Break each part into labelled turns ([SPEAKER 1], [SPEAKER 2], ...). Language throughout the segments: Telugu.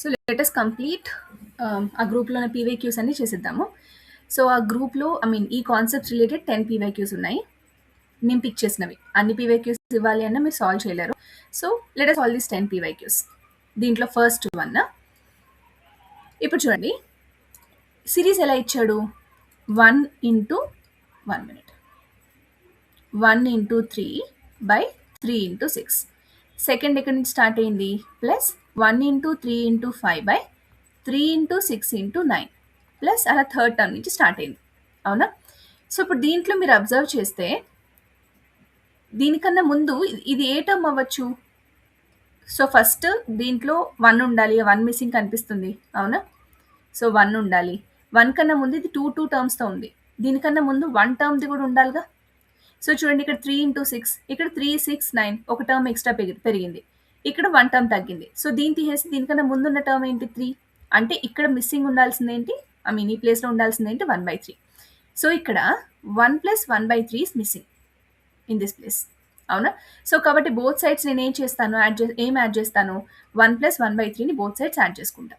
[SPEAKER 1] సో లెట్ us కంప్లీట్ ఆ గ్రూప్లో ఉన్న పీవైక్యూస్ అన్ని చేసేద్దాము. సో ఆ గ్రూప్లో ఈ కాన్సెప్ట్స్ రిలేటెడ్ 10 పీవైక్యూస్ ఉన్నాయి. నేను పిక్ చేసినవి అన్ని పీవైక్యూస్ ఇవ్వాలి అన్న మీరు సాల్వ్ చేయలేరు. So let us solve this 10 PYQs. దీంట్లో ఫస్ట్ వన్ ఇప్పుడు చూడండి, సిరీస్ ఎలా ఇచ్చాడు? 1 into 1 minute 1 into 3 by 3 into 6. Second ఎక్కడి నుంచి స్టార్ట్ అయింది? Plus 1 into 3 into 5 by 3 into 6 into 9 plus అలా థర్డ్ టర్మ్ నుంచి స్టార్ట్ అయింది. అవునా? సో ఇప్పుడు దీంట్లో మీరు అబ్జర్వ్ చేస్తే దీనికన్నా ముందు ఇది ఏ టర్మ్ అవ్వచ్చు? సో ఫస్ట్ దీంట్లో 1 ఉండాలి, 1 మిస్సింగ్ కనిపిస్తుంది. అవునా? సో 1 ఉండాలి. 1 కన్నా ముందు ఇది 2 టర్మ్స్తో ఉంది. దీనికన్నా ముందు 1 టర్మ్ది కూడా ఉండాలిగా. సో చూడండి, ఇక్కడ 3 ఇంటూ 6, ఇక్కడ 3, 6, 9, ఒక టర్మ్ ఎక్స్ట్రా పెరిగింది. ఇక్కడ 1 టర్మ్ తగ్గింది. సో దీన్ని తీసేసి దీనికన్నా ముందున్న టర్మ్ ఏంటి? 3. అంటే ఇక్కడ మిస్సింగ్ ఉండాల్సింది ఏంటి? ఈ ప్లేస్లో ఉండాల్సింది ఏంటి? 1/3. సో ఇక్కడ 1 plus 1/3 is missing in this place. అవునా? సో కాబట్టి బోత్ సైడ్స్ నేను ఏం చేస్తాను? ఏం యాడ్ చేస్తాను? 1 ప్లస్ 1/3ని బోత్ సైడ్స్ యాడ్ చేసుకుంటా.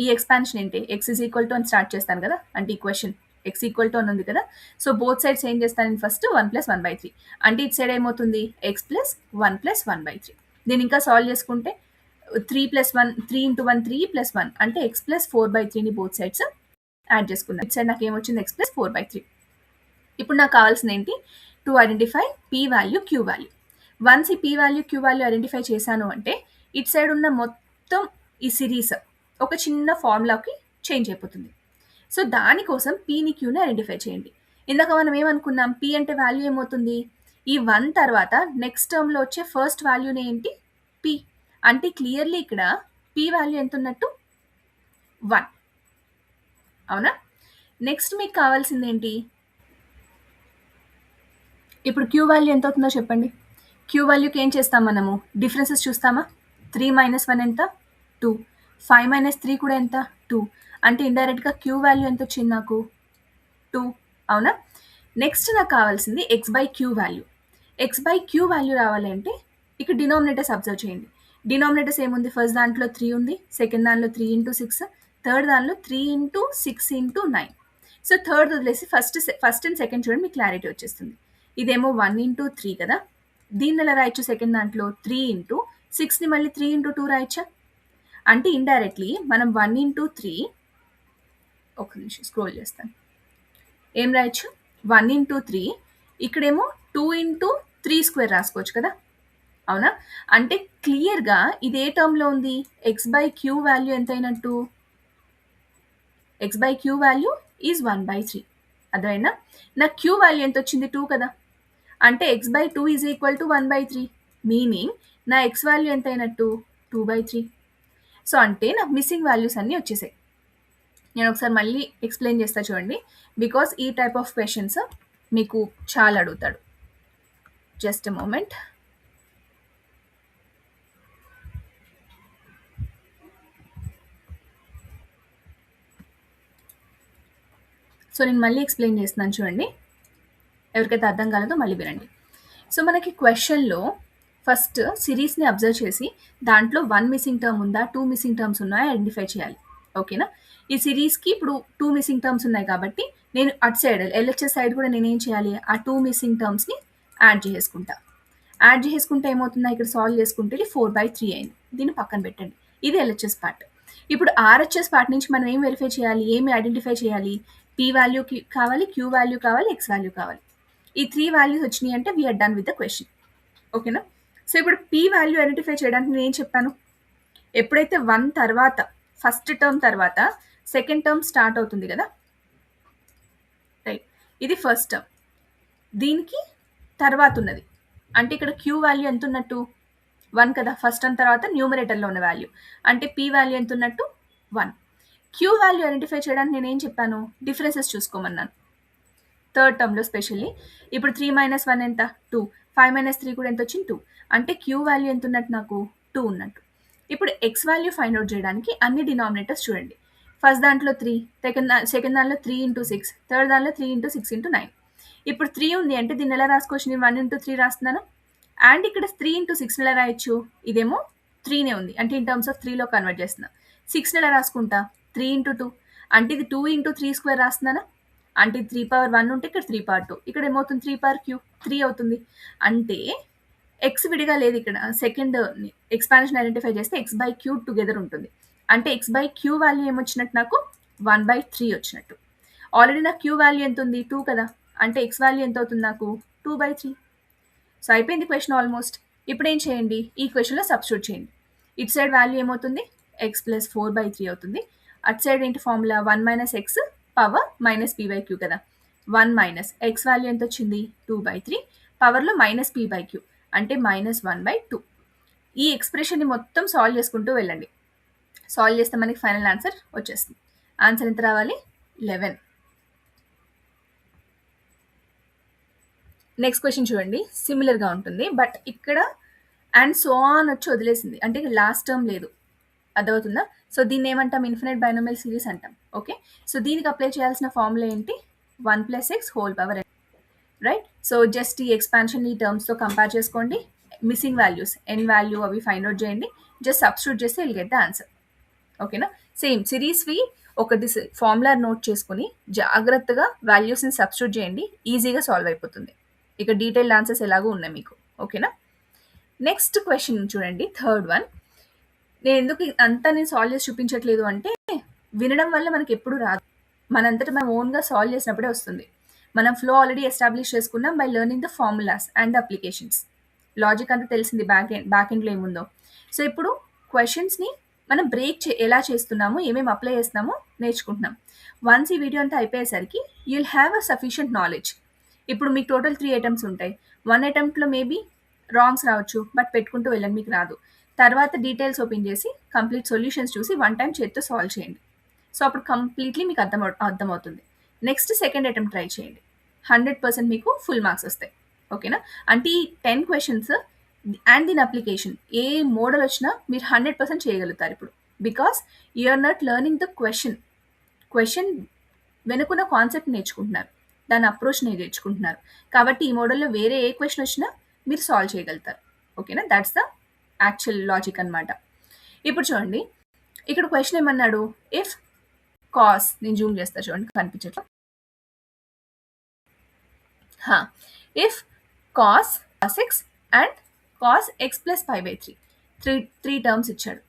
[SPEAKER 1] ఈ ఎక్స్పాన్షన్ ఏంటి? ఎక్స్ ఈజ్ ఈక్వల్ టు అని స్టార్ట్ చేస్తాను కదా, అంటే ఈక్వేషన్ ఎక్స్ ఈక్వల్ టు అని ఉంది కదా. సో బోత్ సైడ్స్ ఏం చేస్తాను? నేను ఫస్ట్ 1 ప్లస్ 1/3, అంటే ఇటు సైడ్ ఏమవుతుంది? X plus 1 plus 1/3. దీన్ని ఇంకా సాల్వ్ చేసుకుంటే 3 ప్లస్ 1, 3 ఇంటూ 1 3 ప్లస్ 1, అంటే ఎక్స్ ప్లస్ 4/3ని బోత్ సైడ్స్ యాడ్ చేసుకున్నాను. ఇటు సైడ్ నాకు ఏమొచ్చింది? X plus 4/3. ఇప్పుడు నాకు కావాల్సింది ఏంటి? To identify P value, queue value. Once ఈ P value, queue value identify చేశాను అంటే ఇటు సైడ్ ఉన్న మొత్తం ఈ సిరీస్ ఒక చిన్న ఫార్ములాకి చేంజ్ అయిపోతుంది. సో దానికోసం పీని, క్యూని ఐడెంటిఫై చేయండి. ఇందాక మనం ఏమనుకున్నాం? పీ అంటే వాల్యూ ఏమవుతుంది? ఈ 1 తర్వాత నెక్స్ట్ టర్మ్లో వచ్చే ఫస్ట్ వాల్యూని ఏంటి? పీ. అంటే క్లియర్లీ ఇక్కడ పీ వాల్యూ ఎంత ఉన్నట్టు? 1. అవునా? నెక్స్ట్ మీకు కావాల్సింది ఏంటి? ఇప్పుడు క్యూ వాల్యూ ఎంత అవుతుందో చెప్పండి. క్యూ వాల్యూకి ఏం చేస్తాం మనము? డిఫరెన్సెస్ చూస్తామా? 3 మైనస్ 1 ఎంత? 2. 5 మైనస్ 3 కూడా ఎంత? 2. అంటే ఇండైరెక్ట్గా క్యూ వాల్యూ ఎంత వచ్చింది నాకు? 2. అవునా? నెక్స్ట్ నాకు కావాల్సింది x by q value. X by q value రావాలి అంటే ఇక్కడ డినామినేటర్స్ అబ్జర్వ్ చేయండి. డినామినేటర్స్ ఏముంది? ఫస్ట్ దాంట్లో 3 ఉంది, సెకండ్ దాంట్లో 3 ఇంటూ 6, థర్డ్ దాంట్లో 3 ఇంటూ 6 ఇంటూ 9. సో థర్డ్ వదిలేసి ఫస్ట్ అండ్ సెకండ్ చూడండి, మీకు క్లారిటీ వచ్చేస్తుంది. ఇదేమో 1 ఇంటూ 3 కదా, దీన్ని ఎలా రాయొచ్చు? సెకండ్ దాంట్లో 3 ఇంటూ 6ని మళ్ళీ 3 ఇంటూ 2 రాయొచ్చా? అంటే ఇండైరెక్ట్లీ మనం 1 ఇంటూ 3, ఒక నిమిషం స్క్రోల్ చేస్తాను, ఏం రాయొచ్చు? 1 ఇంటూ 3, ఇక్కడేమో 2 ఇంటూ 3 స్క్వేర్ రాసుకోవచ్చు కదా. అవునా? అంటే క్లియర్గా ఇది ఏ టర్మ్లో ఉంది? ఎక్స్ బై క్యూ వాల్యూ ఎంత అయినట్టు? X by q value is 1/3. అదైనా నా క్యూ వాల్యూ ఎంత వచ్చింది? 2 కదా. అంటే X by 2 is equal to 1/3. Meaning నా ఎక్స్ వాల్యూ ఎంత అయినట్టు? 2/3. సో అంటే నాకు మిస్సింగ్ వాల్యూస్ అన్నీ వచ్చేసాయి. నేను ఒకసారి మళ్ళీ ఎక్స్ప్లెయిన్ చేస్తా చూడండి, బికాస్ ఈ టైప్ ఆఫ్ క్వశ్చన్స్ మీకు చాలా అడుగుతాడు. Just a moment. సో నేను మళ్ళీ ఎక్స్ప్లెయిన్ చేస్తున్నాను చూడండి, ఎవరికైతే అర్థం కాలేదో మళ్ళీ వినండి. సో మనకి క్వశ్చన్లో ఫస్ట్ సిరీస్ని అబ్జర్వ్ చేసి దాంట్లో 1 మిస్సింగ్ టర్మ్ ఉందా, 2 మిస్సింగ్ టర్మ్స్ ఉన్నాయా ఐడెంటిఫై చేయాలి. ఓకేనా? ఈ సిరీస్కి ఇప్పుడు 2 మిస్సింగ్ టర్మ్స్ ఉన్నాయి కాబట్టి నేను అటు సైడ్ ఎల్హెచ్ఎస్ సైడ్ కూడా నేనేం చేయాలి? ఆ 2 మిస్సింగ్ టర్మ్స్ని యాడ్ చేసుకుంటా. యాడ్ చేసుకుంటే ఏమవుతుందా? ఇక్కడ సాల్వ్ చేసుకుంటే ఇది 4/3 అయింది. దీన్ని పక్కన పెట్టండి. ఇది ఎల్హెచ్ఎస్ పార్ట్. ఇప్పుడు ఆర్హెచ్ఎస్ పార్ట్ నుంచి మనం ఏం వెరిఫై చేయాలి? ఏమి ఐడెంటిఫై చేయాలి? పీ వాల్యూ కావాలి, క్యూ వాల్యూ కావాలి, ఎక్స్ వాల్యూ కావాలి. ఈ 3 వాల్యూస్ వచ్చినాయి అంటే we're done with the question. ఓకేనా? సో ఇప్పుడు పీ వాల్యూ ఐడెంటిఫై చేయడానికి నేను ఏం చెప్పాను? ఎప్పుడైతే 1 తర్వాత ఫస్ట్ టర్మ్ తర్వాత సెకండ్ టర్మ్ స్టార్ట్ అవుతుంది కదా, రైట్, ఇది ఫస్ట్ టర్మ్, దీనికి తర్వాత ఉన్నది అంటే ఇక్కడ క్యూ వాల్యూ ఎంత ఉన్నట్టు? 1 కదా. ఫస్ట్ టర్మ్ తర్వాత న్యూమరేటర్లో ఉన్న వాల్యూ అంటే పీ వాల్యూ ఎంత ఉన్నట్టు? 1. క్యూ వాల్యూ ఐడెంటిఫై చేయడానికి నేను ఏం చెప్పాను? డిఫరెన్సెస్ చూసుకోమన్నాను థర్డ్ టర్మ్లో స్పెషల్లీ. ఇప్పుడు 3 మైనస్ 1 ఎంత? 2. 5 మైనస్ 3 కూడా ఎంత వచ్చింది? 2. అంటే క్యూ వాల్యూ ఎంత ఉన్నట్టు నాకు? 2 ఉన్నట్టు. ఇప్పుడు ఎక్స్ వాల్యూ ఫైండ్ అవుట్ చేయడానికి అన్ని డినామినేటర్స్ చూడండి. ఫస్ట్ దాంట్లో 3, సెకండ్ దాంట్లో 3 ఇంటూ 6, థర్డ్ దాంట్లో 3 ఇంటూ 6 ఇంటూ 9. ఇప్పుడు 3 ఉంది అంటే దీన్ని ఎలా రాసుకోవచ్చు? నేను 1 ఇంటూ 3 రాస్తున్నాను. అండ్ ఇక్కడ 3 ఇంటూ 6 ఎలా రాయొచ్చు? ఇదేమో 3నే ఉంది అంటే ఇన్ టర్మ్స్ ఆఫ్ 3లో కన్వర్ట్ చేస్తున్నా. 6ని ఎలా రాసుకుంటా? 3 ఇంటూ 2 అంటే ఇది 2 ఇంటూ 3 స్క్వేర్ రాస్తున్నానా? అంటే ఇది 3 పవర్ 1 ఉంటే ఇక్కడ 3 పవర్ 2 ఇక్కడ ఏమవుతుంది 3 పవర్ క్యూ 3 అవుతుంది. అంటే ఎక్స్ విడిగా లేదు ఇక్కడ. సెకండ్ ఎక్స్పాన్షన్ ఐడెంటిఫై చేస్తే ఎక్స్ బై క్యూ టుగెదర్ ఉంటుంది. అంటే ఎక్స్ బై క్యూ వాల్యూ ఏమొచ్చినట్టు నాకు 1/3 వచ్చినట్టు. ఆల్రెడీ నాకు క్యూ వాల్యూ ఎంత ఉంది 2 కదా, అంటే ఎక్స్ వాల్యూ ఎంత అవుతుంది నాకు 2/3. సో అయిపోయింది క్వశ్చన్ ఆల్మోస్ట్. ఇప్పుడు ఏం చేయండి, ఈ క్వశ్చన్లో సబ్స్టిట్యూట్ చేయండి. ఇటు సైడ్ వాల్యూ ఏమవుతుంది ఎక్స్ ప్లస్ 4/3 అవుతుంది. అటు సైడ్ ఏంటి formula 1 minus x power minus p by q కదా. 1 మైనస్ ఎక్స్ వాల్యూ ఎంత వచ్చింది 2/3 పవర్లో మైనస్ పీ బై క్యూ అంటే -1/2. ఈ ఎక్స్ప్రెషన్ని మొత్తం సాల్వ్ చేసుకుంటూ వెళ్ళండి. సాల్వ్ చేస్తే మనకి ఫైనల్ ఆన్సర్ వచ్చేస్తుంది. ఆన్సర్ ఎంత రావాలి 11. నెక్స్ట్ క్వశ్చన్ చూడండి, సిమిలర్గా ఉంటుంది బట్ ఇక్కడ అండ్ సో ఆన్ వచ్చి వదిలేసింది, అంటే లాస్ట్ టర్మ్ లేదు. అర్థమవుతుందా? సో దీన్ని ఏమంటాం ఇన్ఫినైట్ బైనోమియల్ సిరీస్ అంటాం. ఓకే, సో దీనికి అప్లై చేయాల్సిన ఫార్ములా ఏంటి 1 + x whole power n, right? So just ఈ ఎక్స్పాన్షన్ ఈ టర్మ్స్తో కంపేర్ చేసుకోండి. మిస్సింగ్ వాల్యూస్ n వాల్యూ అవి ఫైండ్ అవుట్ చేయండి. జస్ట్ సబ్స్టిట్యూట్ చేస్తే విల్ గెట్ ద ఆన్సర్. ఓకేనా? సేమ్ సిరీస్వి ఒకటి ఫార్ములా నోట్ చేసుకుని జాగ్రత్తగా వాల్యూస్ని సబ్స్టిట్యూట్ చేయండి, ఈజీగా సాల్వ్ అయిపోతుంది. ఇక డీటెయిల్డ్ ఆన్సర్స్ ఎలాగో ఉన్నాయి మీకు. ఓకేనా? నెక్స్ట్ క్వశ్చన్ చూడండి, థర్డ్ వన్. నేను ఎందుకు అంతా నేను సాల్వ్ చేసి చూపించట్లేదు అంటే వినడం వల్ల మనకి ఎప్పుడు రాదు, మనంతటా మనం ఓన్గా సాల్వ్ చేసినప్పుడే వస్తుంది. మనం ఫ్లో ఆల్రెడీ ఎస్టాబ్లిష్ చేసుకున్నాం by learning the formulas and the applications. Logic అంతా తెలిసింది బ్యాక్ ఎండ్లో ఏముందో. సో ఇప్పుడు క్వశ్చన్స్ని మనం ఎలా చేస్తున్నాము, ఏమేమి అప్లై చేస్తున్నామో నేర్చుకుంటున్నాం. వన్స్ ఈ వీడియో అంతా అయిపోయేసరికి you'll have a sufficient knowledge. ఇప్పుడు మీకు టోటల్ 3 అటెంప్ట్స్ ఉంటాయి. 1 అటెంప్ట్లో మేబీ రాంగ్స్ రావచ్చు, బట్ పెట్టుకుంటూ వెళ్ళండి, మీకు రాదు. తర్వాత డీటెయిల్స్ ఓపెన్ చేసి కంప్లీట్ సొల్యూషన్స్ చూసి 1 టైం చేతితో సాల్వ్ చేయండి. సో అప్పుడు కంప్లీట్లీ మీకు అర్థమవుతుంది. నెక్స్ట్ సెకండ్ అటెంప్ట్ ట్రై చేయండి, 100% మీకు ఫుల్ మార్క్స్ వస్తాయి. ఓకేనా? అంటే ఈ 10 క్వశ్చన్స్ అండ్ దీని అప్లికేషన్ ఏ మోడల్ వచ్చినా మీరు 100% చేయగలుగుతారు ఇప్పుడు. Because you're not learning the question వెనుకున్న కాన్సెప్ట్ నేర్చుకుంటున్నారు, దాని అప్రోచ్ నేర్చుకుంటున్నారు. కాబట్టి ఈ మోడల్లో వేరే ఏ క్వశ్చన్ వచ్చినా మీరు సాల్వ్ చేయగలుగుతారు. ఓకేనా? దాట్స్ ద యాక్చువల్ లాజిక్ అనమాట. ఇప్పుడు చూడండి, ఇక్కడ క్వశ్చన్ ఏమన్నాడు, ఇఫ్ కాస్, నేను జూమ్ చేస్తా చూడండి కనిపించట్లా, if cos x and cos x plus π/3 three terms ఇచ్చాడు.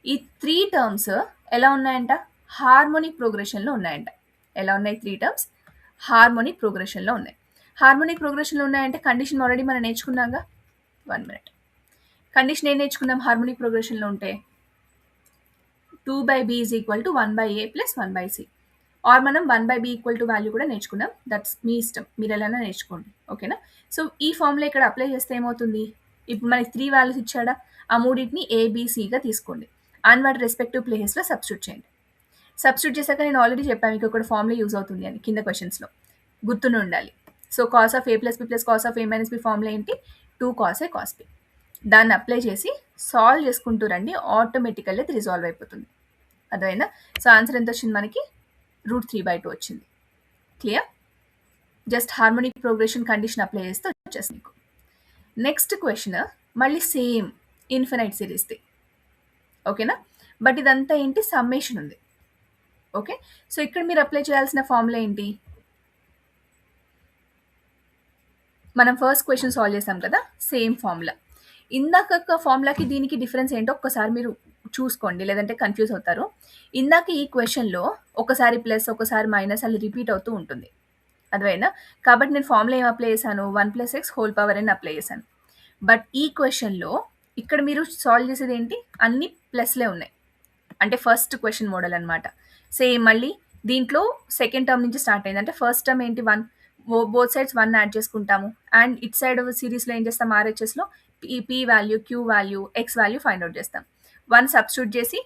[SPEAKER 1] ఈ 3 టర్మ్స్ ఎలా ఉన్నాయంట, హార్మోనిక్ ప్రోగ్రెషన్లో ఉన్నాయంట. ఎలా ఉన్నాయి 3 టర్మ్స్? హార్మోనిక్ ప్రోగ్రెషన్లో ఉన్నాయి. హార్మోనిక్ ప్రోగ్రెషన్లో ఉన్నాయంటే కండిషన్ ఆల్రెడీ మనం నేర్చుకున్నాగా. 1 minute. కండిషన్ ఏం నేర్చుకున్నాం హార్మోనిక్ ప్రోగ్రెషన్లో ఉంటే 2/b is equal to 1/a plus 1/c. Or మనం 1/b ఈక్వల్ టు వాల్యూ కూడా నేర్చుకున్నాం. దట్స్ మీ ఇష్టం, మీరు ఎలా నేర్చుకోండి. ఓకేనా? సో ఈ ఫార్ములా ఇక్కడ అప్లై చేస్తే ఏమవుతుంది, ఇప్పుడు మనకి 3 వాల్యూస్ ఇచ్చాడా, ఆ మూడింటిని ఏబిసిగా తీసుకోండి అండ్ వాటి రెస్పెక్టివ్ ప్లేసెస్లో సబ్స్టిట్యూట్ చేయండి. సబ్స్టిట్యూట్ చేశాక నేను ఆల్రెడీ చెప్పాను మీకు ఒక ఫార్ములా యూజ్ అవుతుంది అని, కింద క్వశ్చన్స్లో గుర్తుని ఉండాలి. So cos of a plus b plus cos of a minus b formula ఏంటి, 2 cos a cos b. దాన్ని అప్లై చేసి సాల్వ్ చేసుకుంటూ రండి, ఆటోమేటికల్లీ అది రిజాల్వ్ అయిపోతుంది. అదైనా సో ఆన్సర్ ఎంత వచ్చింది మనకి √3/2 వచ్చింది. Clear? Just harmonic progression condition apply చేస్తే వచ్చేస్తుంది మీకు. నెక్స్ట్ క్వశ్చన్ మళ్ళీ సేమ్ ఇన్ఫినైట్ సిరీస్ది. ఓకేనా? బట్ ఇదంతా ఏంటి, సమ్మేషన్ ఉంది. ఓకే, సో ఇక్కడ మీరు అప్లై చేయాల్సిన ఫార్ములా ఏంటి, మనం ఫస్ట్ క్వశ్చన్ సాల్వ్ చేసాం కదా, సేమ్ ఫార్ములా. ఇందాక ఫార్ములాకి దీనికి డిఫరెన్స్ ఏంటో ఒక్కసారి మీరు చూసుకోండి, లేదంటే కన్ఫ్యూజ్ అవుతారు. ఇందాక ఈ క్వశ్చన్లో ఒకసారి ప్లస్ ఒకసారి మైనస్ అలా రిపీట్ అవుతూ ఉంటుంది. అర్థమైనా? కాబట్టి నేను ఫార్ములా ఏం అప్లై చేశాను, 1 + x whole power n apply చేశాను. బట్ ఈ క్వశ్చన్లో ఇక్కడ మీరు సాల్వ్ చేసేది ఏంటి, అన్ని ప్లస్లే ఉన్నాయి, అంటే ఫస్ట్ క్వశ్చన్ మోడల్ అనమాట. సేమ్ మళ్ళీ దీంట్లో సెకండ్ టర్మ్ నుంచి స్టార్ట్ అయింది. అంటే ఫస్ట్ టర్మ్ ఏంటి 1, బోత్ సైడ్స్ 1 యాడ్ చేసుకుంటాము. అండ్ ఇట్ సైడ్ సిరీస్లో ఏం చేస్తాం, ఆర్హెచ్ఎస్లో P value, queue value, X value find out చేస్తాం. 1 సబ్స్టిట్యూట్ చేసి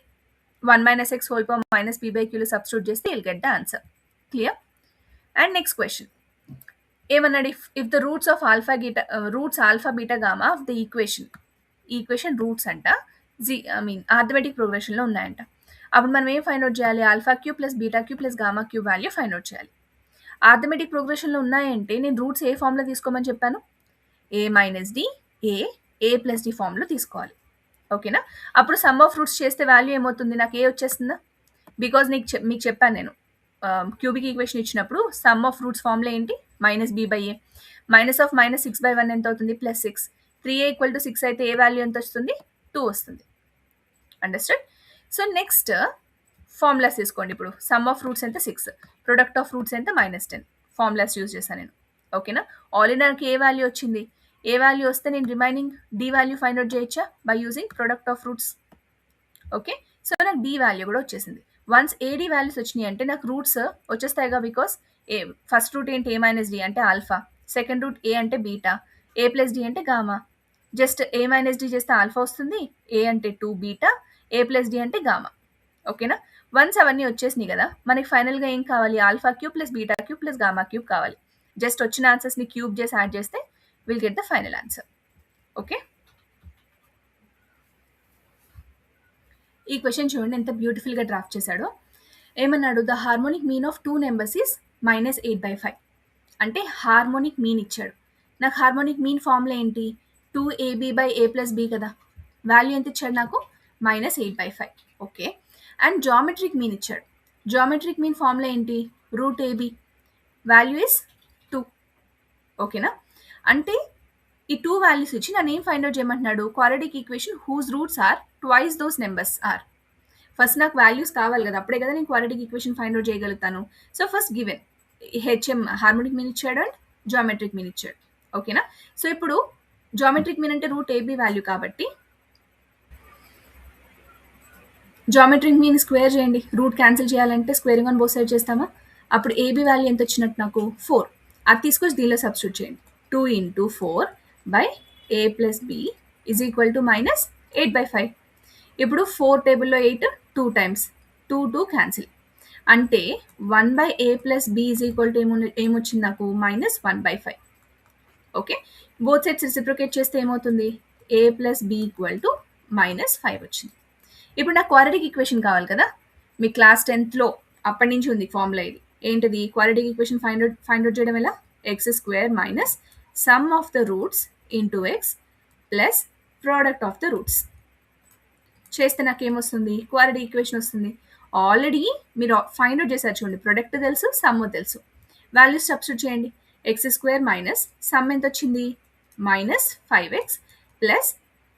[SPEAKER 1] 1 - x హోల్ పవర్ మైనస్ p/qలో సబ్స్టిట్యూట్ చేస్తే will get the answer. Clear? And next question ఏమన్నాడు, if the roots alpha beta gamma of the equation roots అంట ఆర్థమెటిక్ ప్రోగ్రెషన్లో ఉన్నాయంట. అప్పుడు మనం ఏం ఫైండ్ అవుట్ చేయాలి, α³ plus β³ plus γ³ value find out చేయాలి. ఆర్థమెటిక్ ప్రోగ్రెషన్లో ఉన్నాయంటే నేను రూట్స్ ఏ ఫామ్లో తీసుకోమని చెప్పాను, a - d a+ d ఫామ్లో తీసుకోవాలి. ఓకేనా? అప్పుడు సమ్ ఆఫ్ రూట్స్ చేస్తే వాల్యూ ఏమవుతుంది? నాకు ఏ వచ్చేస్తుందా? బికాజ్ మీకు చెప్పాను నేను. క్యూబిక్ ఈక్వేషన్ ఇచ్చినప్పుడు సమ్ ఆఫ్ రూట్స్ ఫార్ములా ఏంటి? -b/a. -6/1 ఎంత అవుతుంది? +6. 3a = 6 అయితే ఏ వాల్యూ ఎంత వస్తుంది? 2 వస్తుంది. అండర్‌స్టాండ్? సో, నెక్స్ట్ ఫార్ములాస్ తీసుకోండి ఇప్పుడు. సమ్ ఆఫ్ రూట్స్ ఎంత? 6. ప్రొడక్ట్ ఆఫ్ రూట్స్ ఎంత? -10. ఫార్ములాస్ యూజ్ చేశాను నేను. ఓకేనా? ఆల్రెడీ నాకు ఏ వాల్యూ వచ్చింది? ఏ వాల్యూ వస్తే నేను remaining D value find out చేయొచ్చా? By using product of roots. Okay. So, నాకు డి వాల్యూ కూడా వచ్చేసింది. వన్స్ ఏడి వాల్యూస్ వచ్చినాయి అంటే నాకు రూట్స్ వచ్చేస్తాయిగా. బికాస్ ఫస్ట్ రూట్ ఏంటి? a - d అంటే ఆల్ఫా. సెకండ్ రూట్ ఏ అంటే బీటా. a+d అంటే గామా. జస్ట్ a - d చేస్తే ఆల్ఫా వస్తుంది. ఏ అంటే 2 బీటా. a+d అంటే గామా. ఓకేనా? వన్స్ అవన్నీ వచ్చేసినాయి కదా, మనకి ఫైనల్గా ఏం కావాలి? Alpha cube plus beta cube plus gamma cube కావాలి. జస్ట్ వచ్చిన ఆన్సర్స్ని క్యూబ్ చేసి యాడ్ చేస్తే will get the final answer. Okay. ఈ క్వశ్చన్ చూడండి ఎంత బ్యూటిఫుల్గా డ్రాఫ్ట్ చేశాడో. ఏమన్నాడు? The harmonic mean of 2 numbers is -8/5. అంటే హార్మోనిక్ మీన్ ఇచ్చాడు. నాకు హార్మోనిక్ మీన్ ఫార్ములా ఏంటి? 2ab/a+b కదా. వాల్యూ ఎంత ఇచ్చాడు నాకు? -8/5. ఓకే. అండ్ జామెట్రిక్ మీన్ ఇచ్చాడు. జామెట్రిక్ మీన్ ఫార్ములా ఏంటి? √ab. Value is 2. ఓకేనా? అంటే ఈ 2 వాల్యూస్ ఇచ్చి నన్ను ఏం ఫైండ్ అవుట్ చేయమంటున్నాడు? Quadratic equation whose roots are twice those numbers are. First నాకు వాల్యూస్ కావాలి కదా, అప్పుడే కదా నేను క్వాడ్రాటిక్ ఈక్వేషన్ ఫైండ్ అవుట్ చేయగలుగుతాను. So, first given HM harmonic mean ఇచ్చాడు అండ్ జామెట్రిక్ మీన్ ఇచ్చాడు. ఓకేనా? సో, ఇప్పుడు జామెట్రిక్ మీన్ అంటే √ab వాల్యూ కాబట్టి జామెట్రిక్ మీన్ స్క్వేర్ చేయండి. రూట్ క్యాన్సిల్ చేయాలంటే స్క్వేరింగ్ ఆన్ బోత్ సైడ్ చేస్తామా? అప్పుడు ఏబీ వాల్యూ ఎంత వచ్చినట్టు నాకు? 4. అది తీసుకొచ్చి దీనిలో సబ్స్టిట్యూట్ చేయండి. 2 × 4/a+b = -8/5. ఇప్పుడు 4 టేబుల్లో 8 2 టైమ్స్. 2 2 క్యాన్సిల్. అంటే 1/a+b ఏమొచ్చింది నాకు? -1/5. ఓకే. బోత్ సైడ్స్ రెసిప్రొకేట్ చేస్తే ఏమవుతుంది? a+b = -5 వచ్చింది. ఇప్పుడు నాకు క్వాడ్రాటిక్ ఈక్వేషన్ కావాలి కదా. మీ క్లాస్ 10th అప్పటి నుంచి ఉంది ఫార్ములా ఇది. ఏంటిది? క్వాడ్రాటిక్ ఈక్వేషన్ ఫైండ్ అవుట్ చేయడం ఎలా? x² - some of the roots into X plus product of the roots చేస్తే నాకు ఏమొస్తుంది? క్వాడ్రాటిక్ ఈక్వేషన్ వస్తుంది. ఆల్రెడీ మీరు ఫైండ్ అవుట్ చేశారు చూడండి. ప్రొడక్ట్ తెలుసు, సమ్ తెలుసు. వాల్యూస్ సబ్స్టిట్యూట్ చేయండి. x² - సమ్ ఎంత వచ్చింది? -5x ప్లస్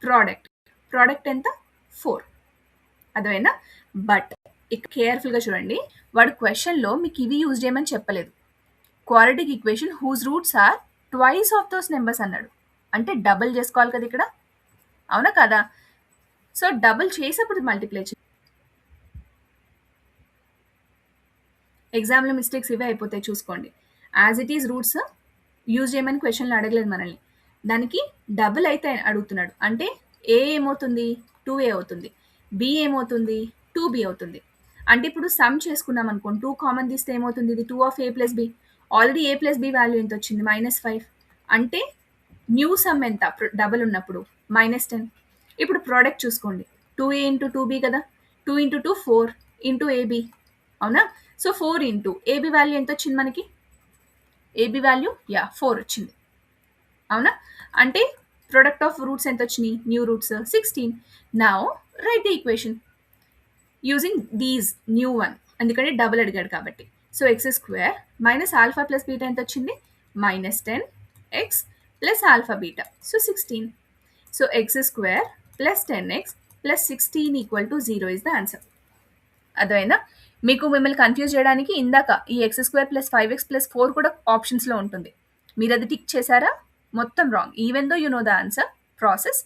[SPEAKER 1] ప్రోడక్ట్ ఎంత? 4. అర్థమైందా? బట్ ఇక్కడ కేర్ఫుల్గా చూడండి. వాడు క్వశ్చన్లో మీకు ఇవి యూజ్ చేయమని చెప్పలేదు. Quadratic equation whose roots are twice of those numbers అన్నాడు. అంటే డబుల్ చేసుకోవాలి కదా ఇక్కడ. అవునా కదా? సో, డబుల్ చేసేప్పుడు మల్టిప్లై చేయాలి. ఎగ్జామ్లో మిస్టేక్స్ ఇవే అయిపోతాయి చూసుకోండి. As it is roots use చేయమని క్వశ్చన్లో అడగలేదు మనల్ని. దానికి డబుల్ అయితే అడుగుతున్నాడు. అంటే ఏ ఏమవుతుంది? 2a అవుతుంది. బి ఏమవుతుంది? 2b అవుతుంది. అంటే ఇప్పుడు సమ్ చేసుకున్నాం అనుకోండి. 2 కామన్ తీస్తే ఏమవుతుంది? ఇది 2 of a + b. Already a+b value ఎంత వచ్చింది? -5. అంటే న్యూ సమ్ ఎంత డబుల్ ఉన్నప్పుడు? -10. ఇప్పుడు ప్రోడక్ట్ చూసుకోండి. 2a × 2b కదా. 2 × 2 4 × ab. అవునా? సో, 4 × ab వాల్యూ ఎంత వచ్చింది మనకి? ab వాల్యూ 4 వచ్చింది. అవునా? అంటే ప్రొడక్ట్ ఆఫ్ రూట్స్ ఎంత వచ్చినాయి? New roots 16. Now right the equation using these new one. ఎందుకంటే డబుల్ అడిగాడు కాబట్టి. So, x² - alpha plus beta ఎంత వచ్చింది? -10x plus alpha beta. So, 16. So, x² + 10x + 16 = 0 is the answer. అర్థమైందా? మీకు మిమ్మల్ని కన్ఫ్యూజ్ చేయడానికి ఇందాక ఈ x² + 5x + 4 కూడా ఆప్షన్స్లో ఉంటుంది. మీరు అది టిక్ చేశారా? మొత్తం wrong. Even though you know the answer process,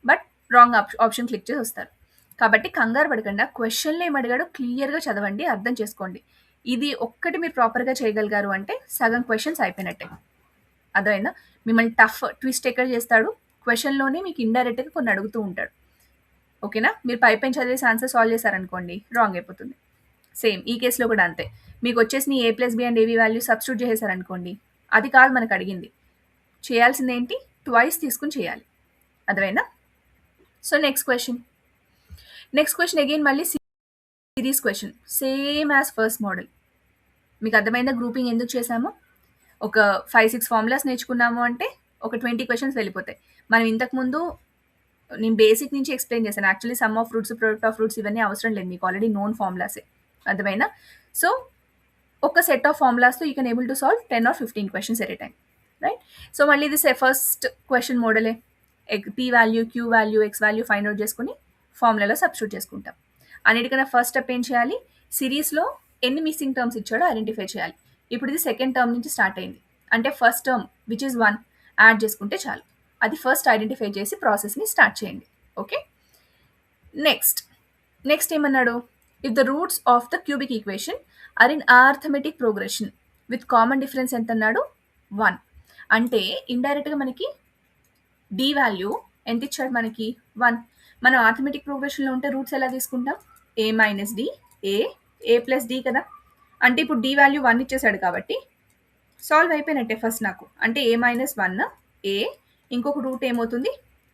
[SPEAKER 1] but wrong option click చేసి వస్తారు. కాబట్టి కంగారు పడకుండా క్వశ్చన్లో ఏం అడిగాడో క్లియర్గా చదవండి, అర్థం చేసుకోండి. ఇది ఒక్కటి మీరు ప్రాపర్గా చేయగలిగారు అంటే సగం క్వశ్చన్స్ అయిపోయినట్టే. అర్థమైందా? మిమ్మల్ని టఫ్ ట్విస్ట్ ఎక్కడ చేస్తాడు? క్వశ్చన్లోనే మీకు ఇండైరెక్ట్గా కొన్ని అడుగుతూ ఉంటాడు. ఓకేనా? మీరు పైపైన చదివేసి ఆన్సర్ సాల్వ్ చేశారనుకోండి, రాంగ్ అయిపోతుంది. సేమ్ ఈ కేసులో కూడా అంతే. మీకు వచ్చేసిన a+b and ab value substitute చేసేసారనుకోండి, అది కాదు మనకు అడిగింది. చేయాల్సింది ఏంటి? ట్వైస్ తీసుకుని చేయాలి. అర్థమైందా? సో, నెక్స్ట్ క్వశ్చన్ అగైన్ మళ్ళీ series question, same as first model. మీకు అర్థమైందా గ్రూపింగ్ ఎందుకు చేశామో? ఒక 5-6 ఫార్ములాస్ నేర్చుకున్నాము అంటే ఒక 20 క్వశ్చన్స్ వెళ్ళిపోతాయి. మనం ఇంతకుముందు నేను బేసిక్ నుంచి ఎక్స్‌ప్లెయిన్ చేశాను. Actually some of fruits, product of fruits ఇవన్నీ అవసరం లేదు. మీకు ఆల్రెడీ నోన్ ఫార్ములాసే. అర్థమైందా? సో, ఒక సెట్ ఆఫ్ ఫార్ములాస్‌తో you can able to solve 10 or 15 questions at a time. Right? So, మళ్ళీ ఇది ఫస్ట్ క్వెషన్ మోడలే. P value, queue value, X value find out చేసుకొని ఫార్ములాలో సబ్స్టిట్యూట్ చేసుకుంటాం. అన్నిటికన్నా ఫస్ట్ స్టెప్ ఏం చేయాలి? సిరీస్‌లో ఎన్ని మిస్సింగ్ టర్మ్స్ ఇచ్చాడో ఐడెంటిఫై చేయాలి. ఇప్పుడు ఇది సెకండ్ టర్మ్ నుంచి స్టార్ట్ అయింది. అంటే first term which is 1 add చేసుకుంటే చాలు. అది ఫస్ట్ ఐడెంటిఫై చేసి ప్రాసెస్‌ని స్టార్ట్ చేయండి. ఓకే? నెక్స్ట్ ఏమన్నాడు? If the roots of the cubic equation are in arithmetic progression with common difference ఎంత అన్నాడు? 1. అంటే ఇండైరెక్ట్గా మనకి డి వాల్యూ ఎంత ఇచ్చాడు మనకి? 1. మనం ఆర్థమెటిక్ ప్రోగ్రెషన్లో ఉంటే రూట్స్ ఎలా తీసుకుంటాం? ఏ మైనస్ డి, ఏ ప్లస్ డి కదా. అంటే ఇప్పుడు డి వాల్యూ 1 ఇచ్చేసాడు కాబట్టి సాల్వ్ అయిపోయినట్టే ఫస్ట్ నాకు. అంటే ఏ మైనస్ 1 ఏ, ఇంకొక రూట్ ఏమవుతుంది?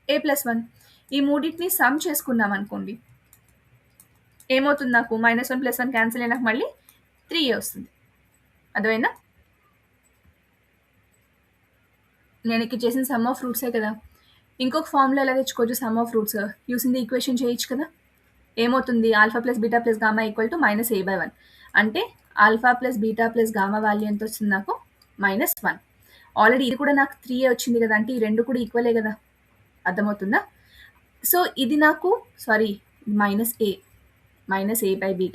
[SPEAKER 1] ఏ ప్లస్ 1. ఈ మూడింటిని సమ్ చేసుకున్నాం అనుకోండి, ఏమవుతుంది నాకు? -1 + 1 క్యాన్సిల్ అయినాక మళ్ళీ 3a వస్తుంది. అర్థమైందా? నేను ఇక్కడ చేసిన సమ్ ఆఫ్ ఫ్రూట్సే కదా. ఇంకొక ఫార్ములా ఎలా తెచ్చుకోవచ్చు? Some of fruits using the equation చేయొచ్చు కదా. ఏమవుతుంది? Alpha plus beta plus gamma equal to -a/1. అంటే alpha plus beta plus gamma value ఎంత వస్తుంది నాకు? -1. ఆల్రెడీ ఇది కూడా నాకు 3a వచ్చింది కదా. అంటే ఈ రెండు కూడా ఈక్వలే కదా. అర్థమవుతుందా? సో ఇది నాకు -a/b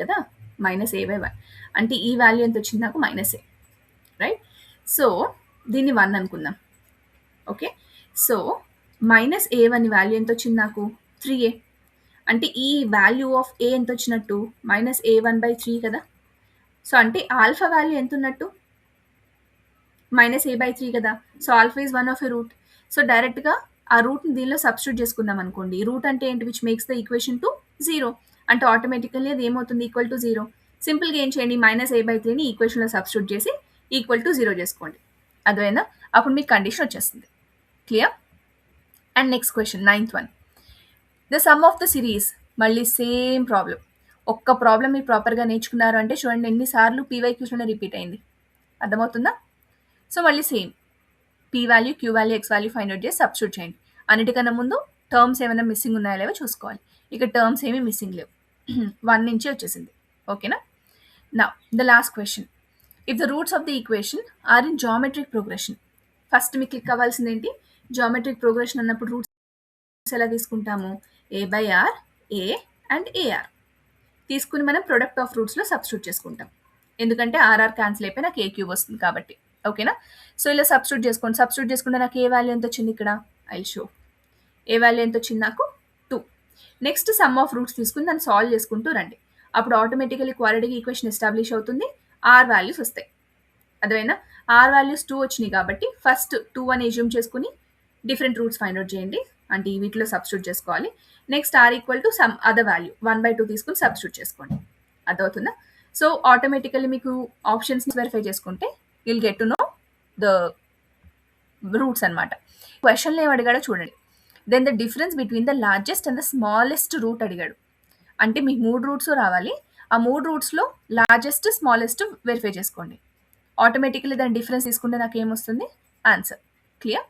[SPEAKER 1] కదా, -a/1. అంటే ఈ వాల్యూ ఎంత వచ్చింది నాకు? -a. రైట్? సో దీన్ని 1 అనుకుందాం. ఓకే, సో -a1 వాల్యూ ఎంత వచ్చింది నాకు? 3a. అంటే ఈ వాల్యూ ఆఫ్ a ఎంత వచ్చినట్టు? -a1/3 కదా. సో అంటే ఆల్ఫా వాల్యూ ఎంత ఉన్నట్టు? -a/3 కదా. So alpha is one of a root. So డైరెక్ట్గా ఆ రూట్ని దీనిలో సబ్స్టిట్యూట్ చేసుకుందాం అనుకోండి. రూట్ అంటే ఏంటి? Which makes the equation to 0. అంటే ఆటోమేటికల్లీ అది ఏమవుతుంది? Equal to 0. సింపుల్గా ఏం చేయండి? -a/3ని ఈక్వేషన్లో సబ్స్టిట్యూట్ చేసి ఈక్వల్ టు 0 చేసుకోండి. అర్థమైందా? అప్పుడు మీకు కండిషన్ వచ్చేస్తుంది. Clear? And next question, 9th one. The sum of the series. మళ్ళీ సేమ్ ప్రాబ్లం. ఒక్క ప్రాబ్లం మీరు ప్రాపర్గా నేర్చుకున్నారు అంటే చూడండి ఎన్నిసార్లు పీవైక్యూస్లోనే రిపీట్ అయింది. అర్థమవుతుందా? సో మళ్ళీ same p value, queue value, X value find out చేసి సబ్స్టిట్యూట్ చేయండి. అన్నిటికన్నా ముందు టర్మ్స్ ఏమైనా మిస్సింగ్ ఉన్నాయో లేవో చూసుకోవాలి. ఇక్కడ టర్మ్స్ ఏమీ మిస్సింగ్ లేవు. 1 నుంచి వచ్చేసింది. ఓకేనా? నా the last question. If the roots of the equation are in geometric progression. First మీకు క్లిక్ అవ్వాల్సింది ఏంటి? జామెట్రిక్ ప్రోగ్రెషన్ అన్నప్పుడు రూట్స్ ఎలా తీసుకుంటాము? a/r, a అండ్ ar తీసుకుని మనం ప్రొడక్ట్ ఆఫ్ రూట్స్లో సబ్స్టిట్యూట్ చేసుకుంటాం. ఎందుకంటే ఆర్ఆర్ క్యాన్సిల్ అయిపోయి నాకు a³ వస్తుంది కాబట్టి. ఓకేనా? సో ఇలా సబ్స్టిట్యూట్ చేసుకోండి. సబ్స్టిట్యూట్ చేసుకుంటే నాకు ఏ వాల్యూ ఎంత వచ్చింది ఇక్కడ? I show. ఏ వాల్యూ ఎంత వచ్చింది నాకు? 2. నెక్స్ట్ సమ్ ఆఫ్ రూట్స్ తీసుకుని దాన్ని సాల్వ్ చేసుకుంటూ రండి. అప్పుడు ఆటోమేటికలీ క్వాడ్రాటిక్ ఈక్వేషన్ ఎస్టాబ్లిష్ అవుతుంది. ఆర్ వాల్యూస్ వస్తాయి. అర్థమైనా? ఆర్ వాల్యూస్ 2 వచ్చినాయి కాబట్టి ఫస్ట్ 2 అని ఎజ్యూమ్ చేసుకుని డిఫరెంట్ రూట్స్ ఫైండ్ అవుట్ చేయండి. అంటే ఈ వీటిలో సబ్స్టిట్యూట్ చేసుకోవాలి. Next r equal to some other value 1/2 తీసుకుని సబ్స్టిట్యూట్ చేసుకోండి. అర్థమవుతుందా? సో ఆటోమేటికల్లీ మీకు ఆప్షన్స్ వెరిఫై చేసుకుంటే will get to know the roots అనమాట. క్వశ్చన్లో ఏం అడిగాడో చూడండి. Then the difference between the largest and the smallest root అడిగాడు. అంటే మీకు 3 రూట్స్ రావాలి. ఆ 3 రూట్స్లో లార్జెస్ట్, స్మాలెస్ట్ వెరిఫై చేసుకోండి. ఆటోమేటికల్లీ దాని డిఫరెన్స్ తీసుకుంటే నాకు ఏమొస్తుంది? ఆన్సర్. క్లియర్?